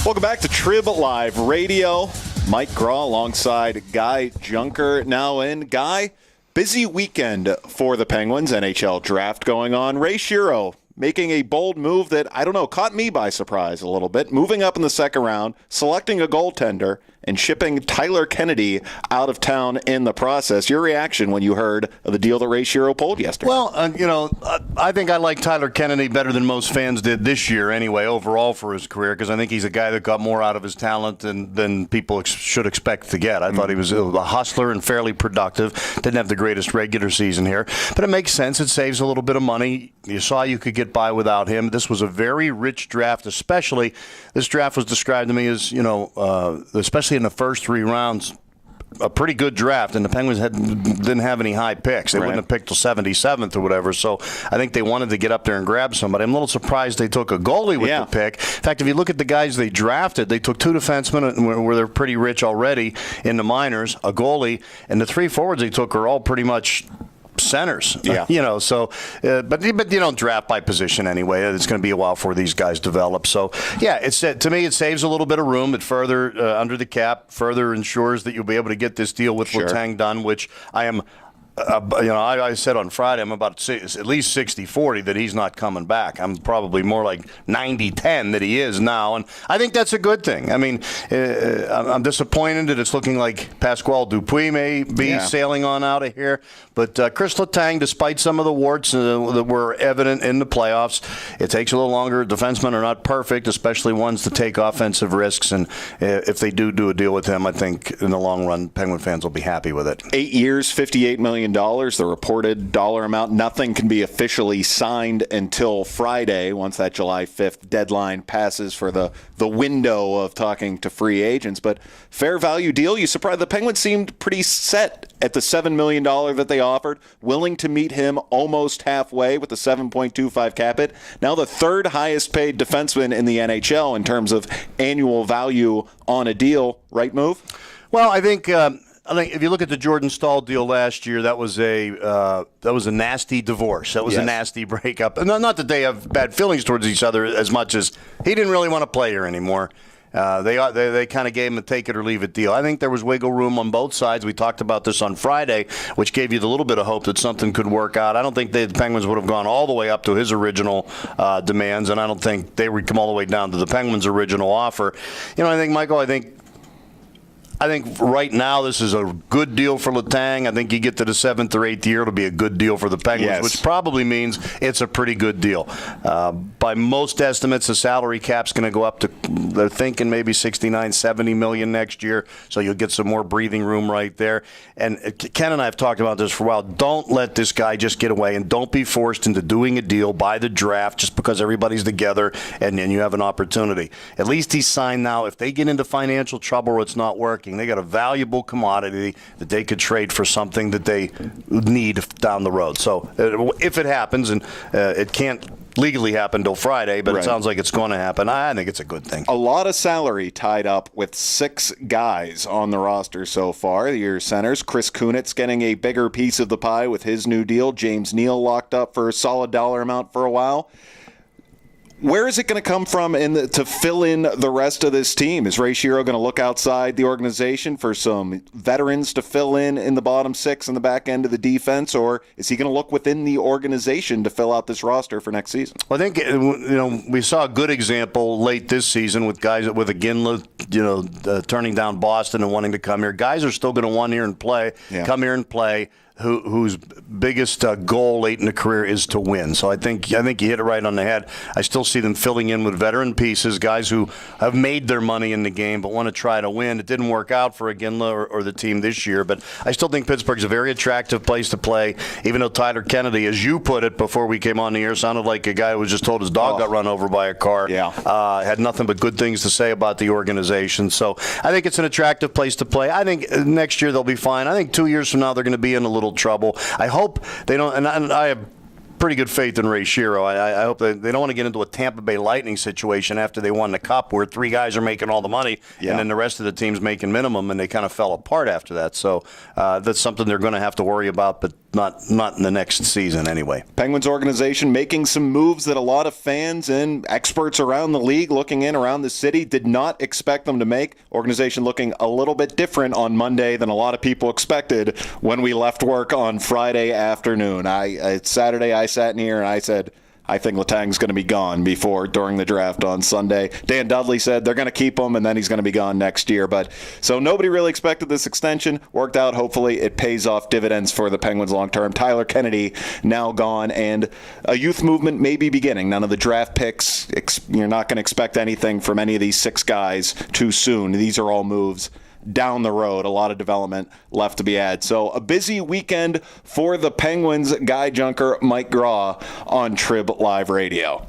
Welcome back to Trib Live Radio. Mike Graw alongside Guy Junker now in. Guy, busy weekend for the Penguins. NHL Draft going on. Ray Shero making a bold move that, I don't know, caught me by surprise a little bit. Moving up in the second round, selecting a goaltender, and shipping Tyler Kennedy out of town in the process. Your reaction when you heard of the deal that Ray Shero pulled yesterday? Well, I think I like Tyler Kennedy better than most fans did this year anyway, overall for his career, because I think he's a guy that got more out of his talent than people should expect to get. I thought he was a hustler and fairly productive. Didn't have the greatest regular season here, but it makes sense. It saves a little bit of money. You saw you could get by without him. This was a very rich draft, especially this draft was described to me as, especially in the first three rounds, a pretty good draft, and the Penguins didn't have any high picks. They wouldn't have picked till 77th or whatever, so I think they wanted to get up there and grab somebody. I'm a little surprised they took a goalie with the pick. In fact, if you look at the guys they drafted, they took two defensemen where they're pretty rich already in the minors, a goalie, and the three forwards they took are all pretty much centers. But you don't draft by position anyway. It's going to be a while before these guys develop. So to me it saves a little bit of room. It further under the cap further ensures that you'll be able to get this deal with Letang done, which I am. I said on Friday I'm about at least 60-40 that he's not coming back. I'm probably more like 90-10 that he is now, and I think that's a good thing. I mean, I'm disappointed that it's looking like Pasquale Dupuis may be sailing on out of here, but Chris Letang, despite some of the warts that were evident in the playoffs, it takes a little longer. Defensemen are not perfect, especially ones to take offensive risks, and if they do a deal with him, I think in the long run, Penguin fans will be happy with it. 8 years, $58 million. The reported dollar amount. Nothing can be officially signed until Friday, once that July 5th deadline passes for the window of talking to free agents. But fair value deal. You surprised? The Penguins seemed pretty set at the $7 million that they offered, willing to meet him almost halfway with the 7.25 cap hit. Now the third highest paid defenseman in the NHL in terms of annual value on a deal. Right move? Well, I think if you look at the Jordan Staal deal last year, that was a nasty divorce. That was a nasty breakup. And not that they have bad feelings towards each other as much as he didn't really want to play here anymore. They kind of gave him a take it or leave it deal. I think there was wiggle room on both sides. We talked about this on Friday, which gave you the little bit of hope that something could work out. I don't think the Penguins would have gone all the way up to his original demands, and I don't think they would come all the way down to the Penguins' original offer. I think right now this is a good deal for Letang. I think you get to the 7th or 8th year, it'll be a good deal for the Penguins, which probably means it's a pretty good deal. By most estimates, the salary cap's going to go up to, they're thinking maybe $69, $70 million next year, so you'll get some more breathing room right there. And Ken and I have talked about this for a while. Don't let this guy just get away, and don't be forced into doing a deal by the draft just because everybody's together and then you have an opportunity. At least he's signed now. If they get into financial trouble or it's not working, they got a valuable commodity that they could trade for something that they need down the road. So if it happens, and it can't legally happen till Friday, but it sounds like it's going to happen, I think it's a good thing. A lot of salary tied up with 6 guys on the roster so far. Your centers, Chris Kunitz getting a bigger piece of the pie with his new deal. James Neal locked up for a solid dollar amount for a while. Where is it going to come from to fill in the rest of this team? Is Ray Shero going to look outside the organization for some veterans to fill in the bottom 6 in the back end of the defense, or is he going to look within the organization to fill out this roster for next season? Well, I think we saw a good example late this season with guys with Iginla, turning down Boston and wanting to come here. Guys are still going to want come here and play. Whose biggest goal late in the career is to win. So I think you hit it right on the head. I still see them filling in with veteran pieces, guys who have made their money in the game but want to try to win. It didn't work out for Iginla or the team this year, but I still think Pittsburgh's a very attractive place to play, even though Tyler Kennedy, as you put it before we came on the air, sounded like a guy who was just told his dog got run over by a car. Had nothing but good things to say about the organization. So I think it's an attractive place to play. I think next year they'll be fine. I think 2 years from now they're going to be in a little trouble. I hope they don't, and I have pretty good faith in Ray Shero. I hope they don't want to get into a Tampa Bay Lightning situation after they won the Cup where 3 guys are making all the money and then the rest of the team's making minimum, and they kind of fell apart after that. So that's something they're going to have to worry about. But not in the next season anyway. Penguins organization making some moves that a lot of fans and experts around the league looking in around the city did not expect them to make. Organization looking a little bit different on Monday than a lot of people expected when we left work on Friday afternoon. It's Saturday, I sat in here and I said, I think Letang's going to be gone during the draft on Sunday. Dan Dudley said they're going to keep him and then he's going to be gone next year. So nobody really expected this extension. Worked out. Hopefully it pays off dividends for the Penguins long term. Tyler Kennedy now gone, and a youth movement may be beginning. None of the draft picks, you're not going to expect anything from any of these 6 guys too soon. These are all moves down the road. A lot of development left to be had. So a busy weekend for the Penguins. Guy Junker, Mike Graw on Trib Live Radio.